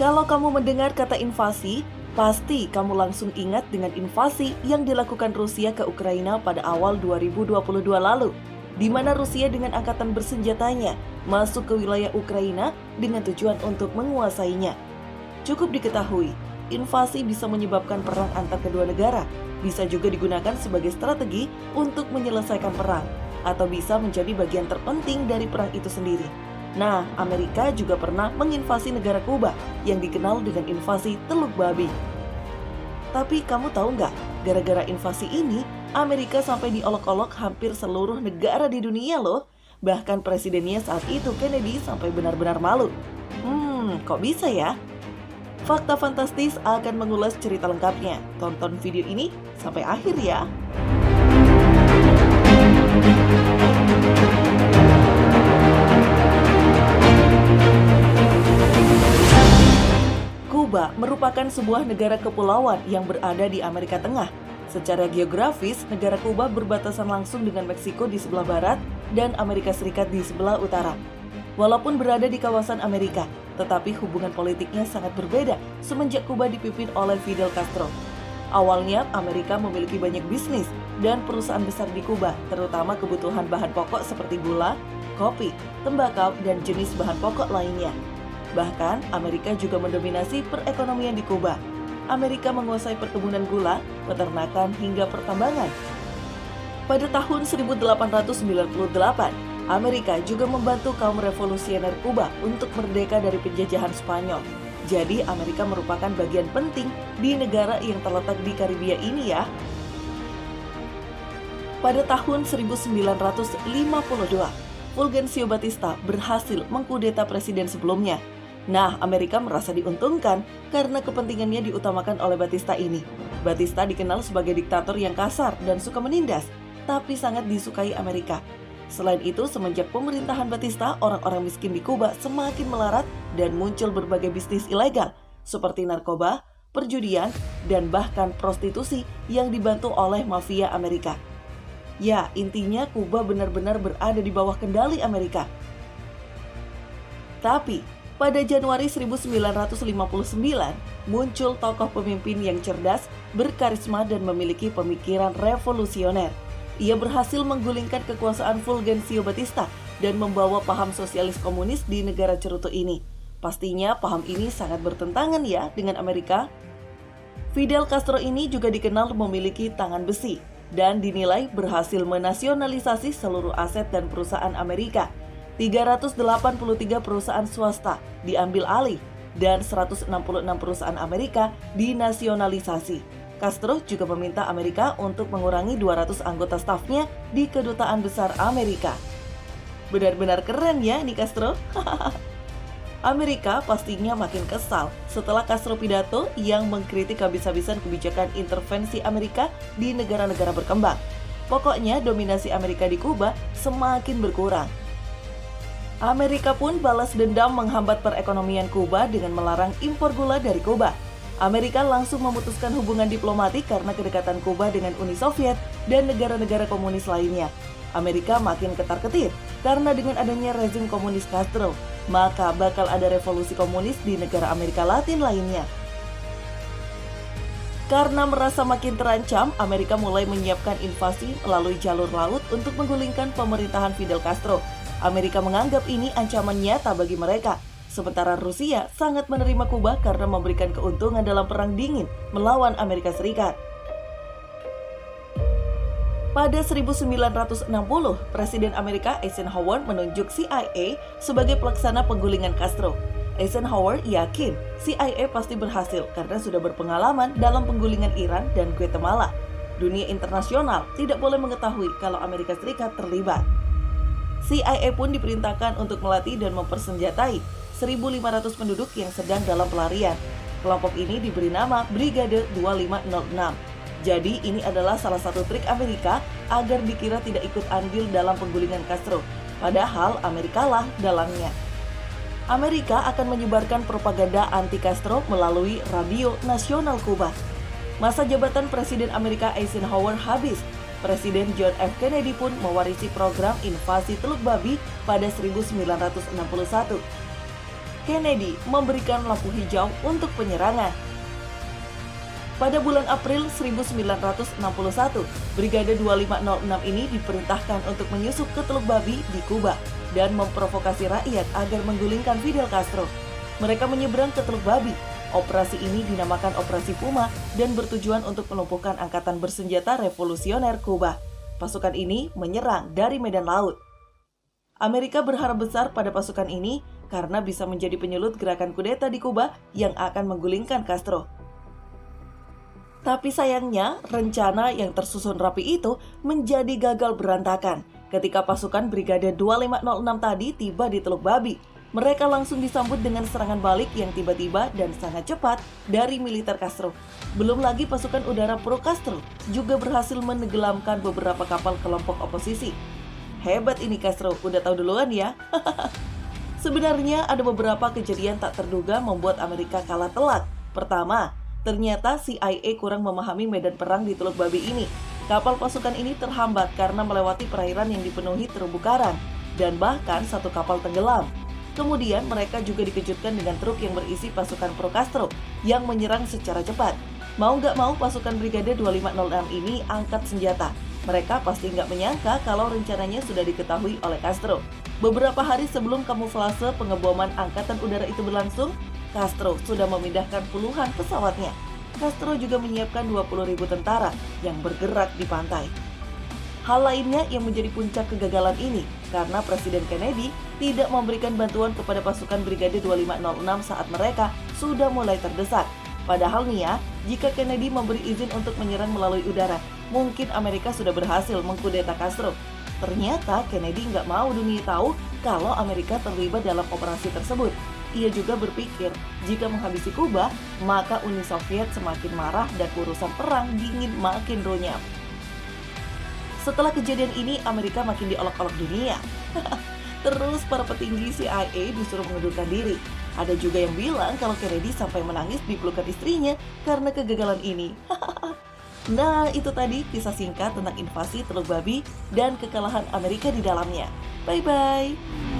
Kalau kamu mendengar kata invasi, pasti kamu langsung ingat dengan invasi yang dilakukan Rusia ke Ukraina pada awal 2022 lalu, di mana Rusia dengan angkatan bersenjatanya masuk ke wilayah Ukraina dengan tujuan untuk menguasainya. Cukup diketahui, invasi bisa menyebabkan perang antar kedua negara, bisa juga digunakan sebagai strategi untuk menyelesaikan perang, atau bisa menjadi bagian terpenting dari perang itu sendiri. Nah, Amerika juga pernah menginvasi negara Kuba yang dikenal dengan invasi Teluk Babi. Tapi kamu tahu nggak, gara-gara invasi ini, Amerika sampai diolok-olok hampir seluruh negara di dunia loh. Bahkan presidennya saat itu, Kennedy, sampai benar-benar malu. Kok bisa ya? Fakta Fantastis akan mengulas cerita lengkapnya. Tonton video ini sampai akhir ya. Kuba merupakan sebuah negara kepulauan yang berada di Amerika Tengah. Secara geografis, negara Kuba berbatasan langsung dengan Meksiko di sebelah barat dan Amerika Serikat di sebelah utara. Walaupun berada di kawasan Amerika, tetapi hubungan politiknya sangat berbeda semenjak Kuba dipimpin oleh Fidel Castro. Awalnya, Amerika memiliki banyak bisnis dan perusahaan besar di Kuba, terutama kebutuhan bahan pokok seperti gula, kopi, tembakau, dan jenis bahan pokok lainnya. Bahkan, Amerika juga mendominasi perekonomian di Kuba. Amerika menguasai perkebunan gula, peternakan, hingga pertambangan. Pada tahun 1898, Amerika juga membantu kaum revolusioner Kuba untuk merdeka dari penjajahan Spanyol. Jadi, Amerika merupakan bagian penting di negara yang terletak di Karibia ini ya. Pada tahun 1952, Fulgencio Batista berhasil mengkudeta presiden sebelumnya. Nah, Amerika merasa diuntungkan karena kepentingannya diutamakan oleh Batista ini. Batista dikenal sebagai diktator yang kasar dan suka menindas, tapi sangat disukai Amerika. Selain itu, semenjak pemerintahan Batista, orang-orang miskin di Kuba semakin melarat dan muncul berbagai bisnis ilegal, seperti narkoba, perjudian, dan bahkan prostitusi yang dibantu oleh mafia Amerika. Ya, intinya Kuba benar-benar berada di bawah kendali Amerika. Tapi, pada Januari 1959, muncul tokoh pemimpin yang cerdas, berkarisma, dan memiliki pemikiran revolusioner. Ia berhasil menggulingkan kekuasaan Fulgencio Batista dan membawa paham sosialis komunis di negara cerutu ini. Pastinya paham ini sangat bertentangan ya dengan Amerika. Fidel Castro ini juga dikenal memiliki tangan besi dan dinilai berhasil menasionalisasi seluruh aset dan perusahaan Amerika. 383 perusahaan swasta diambil alih dan 166 perusahaan Amerika dinasionalisasi. Castro juga meminta Amerika untuk mengurangi 200 anggota stafnya di Kedutaan Besar Amerika. Benar-benar keren ya nih Castro. Amerika pastinya makin kesal setelah Castro pidato yang mengkritik habis-habisan kebijakan intervensi Amerika di negara-negara berkembang. Pokoknya dominasi Amerika di Kuba semakin berkurang. Amerika pun balas dendam menghambat perekonomian Kuba dengan melarang impor gula dari Kuba. Amerika langsung memutuskan hubungan diplomatik karena kedekatan Kuba dengan Uni Soviet dan negara-negara komunis lainnya. Amerika makin ketar-ketir karena dengan adanya rezim komunis Castro, maka bakal ada revolusi komunis di negara Amerika Latin lainnya. Karena merasa makin terancam, Amerika mulai menyiapkan invasi melalui jalur laut untuk menggulingkan pemerintahan Fidel Castro. Amerika menganggap ini ancaman nyata bagi mereka. Sementara Rusia sangat menerima Kuba karena memberikan keuntungan dalam Perang Dingin melawan Amerika Serikat. Pada 1960, Presiden Amerika Eisenhower menunjuk CIA sebagai pelaksana penggulingan Castro. Eisenhower yakin CIA pasti berhasil karena sudah berpengalaman dalam penggulingan Iran dan Guatemala. Dunia internasional tidak boleh mengetahui kalau Amerika Serikat terlibat. CIA pun diperintahkan untuk melatih dan mempersenjatai 1.500 penduduk yang sedang dalam pelarian. Kelompok ini diberi nama Brigade 2506. Jadi ini adalah salah satu trik Amerika agar dikira tidak ikut andil dalam penggulingan Castro. Padahal Amerika lah dalangnya. Amerika akan menyebarkan propaganda anti-Castro melalui radio nasional Kuba. Masa jabatan Presiden Amerika Eisenhower habis. Presiden John F. Kennedy pun mewarisi program invasi Teluk Babi pada 1961. Kennedy memberikan lampu hijau untuk penyerangan. Pada bulan April 1961, Brigade 2506 ini diperintahkan untuk menyusup ke Teluk Babi di Kuba dan memprovokasi rakyat agar menggulingkan Fidel Castro. Mereka menyeberang ke Teluk Babi. Operasi ini dinamakan Operasi Puma dan bertujuan untuk melumpuhkan angkatan bersenjata revolusioner Kuba. Pasukan ini menyerang dari medan laut. Amerika berharap besar pada pasukan ini karena bisa menjadi penyulut gerakan kudeta di Kuba yang akan menggulingkan Castro. Tapi sayangnya, rencana yang tersusun rapi itu menjadi gagal berantakan. Ketika pasukan Brigade 2506 tadi tiba di Teluk Babi, mereka langsung disambut dengan serangan balik yang tiba-tiba dan sangat cepat dari militer Castro. Belum lagi pasukan udara pro-Castro juga berhasil menenggelamkan beberapa kapal kelompok oposisi. Hebat ini Castro, udah tahu duluan ya. Sebenarnya ada beberapa kejadian tak terduga membuat Amerika kalah telak. Pertama, ternyata CIA kurang memahami medan perang di Teluk Babi ini. Kapal pasukan ini terhambat karena melewati perairan yang dipenuhi terumbu karang, dan bahkan satu kapal tenggelam. Kemudian mereka juga dikejutkan dengan truk yang berisi pasukan pro-Castro yang menyerang secara cepat. Mau nggak mau pasukan Brigade 2506 ini angkat senjata. Mereka pasti nggak menyangka kalau rencananya sudah diketahui oleh Castro. Beberapa hari sebelum kamuflase pengeboman angkatan udara itu berlangsung, Castro sudah memindahkan puluhan pesawatnya. Castro juga menyiapkan 20.000 tentara yang bergerak di pantai. Hal lainnya yang menjadi puncak kegagalan ini karena Presiden Kennedy tidak memberikan bantuan kepada pasukan Brigade 2506 saat mereka sudah mulai terdesak. Padahal nih ya, jika Kennedy memberi izin untuk menyerang melalui udara, mungkin Amerika sudah berhasil mengkudeta Castro. Ternyata Kennedy nggak mau dunia tahu kalau Amerika terlibat dalam operasi tersebut. Ia juga berpikir, jika menghabisi Kuba, maka Uni Soviet semakin marah dan urusan perang dingin makin runyam. Setelah kejadian ini, Amerika makin diolok-olok dunia. Terus para petinggi CIA disuruh mengundurkan diri. Ada juga yang bilang kalau Kennedy sampai menangis di pelukan istrinya karena kegagalan ini. Nah, itu tadi kisah singkat tentang invasi Teluk Babi dan kekalahan Amerika di dalamnya. Bye-bye!